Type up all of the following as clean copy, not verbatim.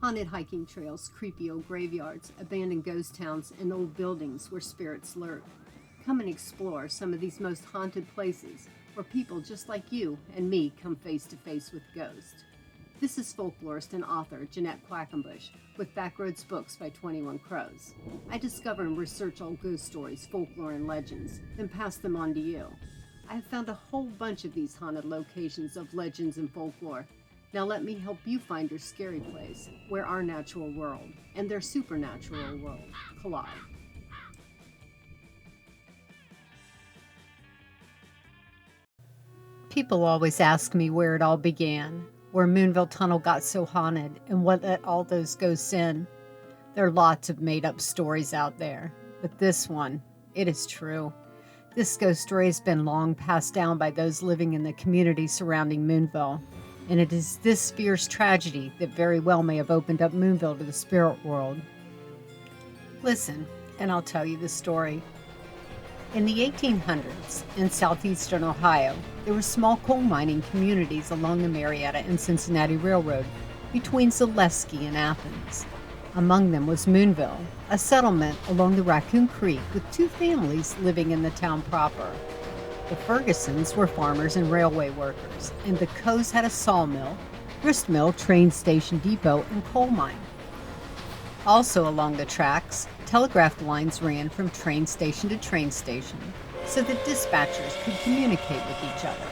Haunted hiking trails, creepy old graveyards, abandoned ghost towns, and old buildings where spirits lurk. Come and explore some of these most haunted places where people just like you and me come face to face with ghosts. This is folklorist and author Jeanette Quackenbush with Backroads Books by 21 Crows. I discover and research old ghost stories, folklore, and legends, then pass them on to you. I have found a whole bunch of these haunted locations of legends and folklore. Now let me help you find your scary place, where our natural world and their supernatural world collide. People always ask me where it all began, where Moonville Tunnel got so haunted, and what let all those ghosts in. There are lots of made-up stories out there, but this one, it is true. This ghost story has been long passed down by those living in the community surrounding Moonville, and it is this fierce tragedy that very well may have opened up Moonville to the spirit world. Listen, and I'll tell you the story. In the 1800s, in southeastern Ohio, there were small coal mining communities along the Marietta and Cincinnati Railroad between Zaleski and Athens. Among them was Moonville, a settlement along the Raccoon Creek with two families living in the town proper. The Fergusons were farmers and railway workers, and the Coes had a sawmill, gristmill, train station depot, and coal mine. Also along the tracks, telegraph lines ran from train station to train station so that dispatchers could communicate with each other.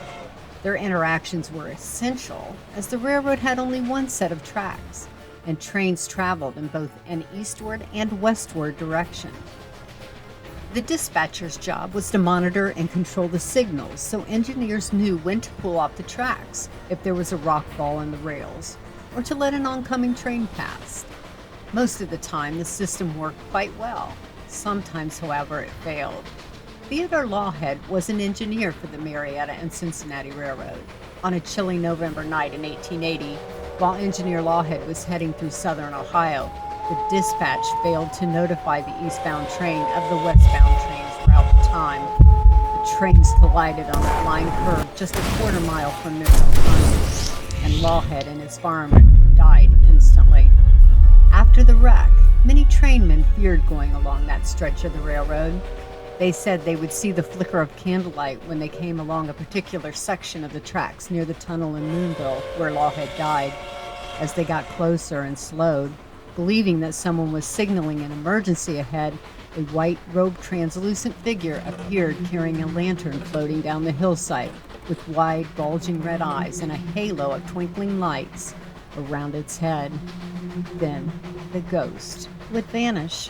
Their interactions were essential as the railroad had only one set of tracks, and trains traveled in both an eastward and westward direction. The dispatcher's job was to monitor and control the signals so engineers knew when to pull off the tracks if there was a rock fall in the rails, or to let an oncoming train pass. Most of the time, the system worked quite well. Sometimes, however, it failed. Theodore Lawhead was an engineer for the Marietta and Cincinnati Railroad. On a chilly November night in 1880, while Engineer Lawhead was heading through southern Ohio, the dispatch failed to notify the eastbound train of the westbound train's route time. The trains collided on a blind curve just a quarter mile from Moonville Tunnel, and Lawhead and his firemen died instantly. After the wreck, many trainmen feared going along that stretch of the railroad. They said they would see the flicker of candlelight when they came along a particular section of the tracks near the tunnel in Moonville where Lawhead died. As they got closer and slowed, believing that someone was signaling an emergency ahead, a white-robed translucent figure appeared carrying a lantern floating down the hillside with wide, bulging red eyes and a halo of twinkling lights around its head. Then the ghost would vanish.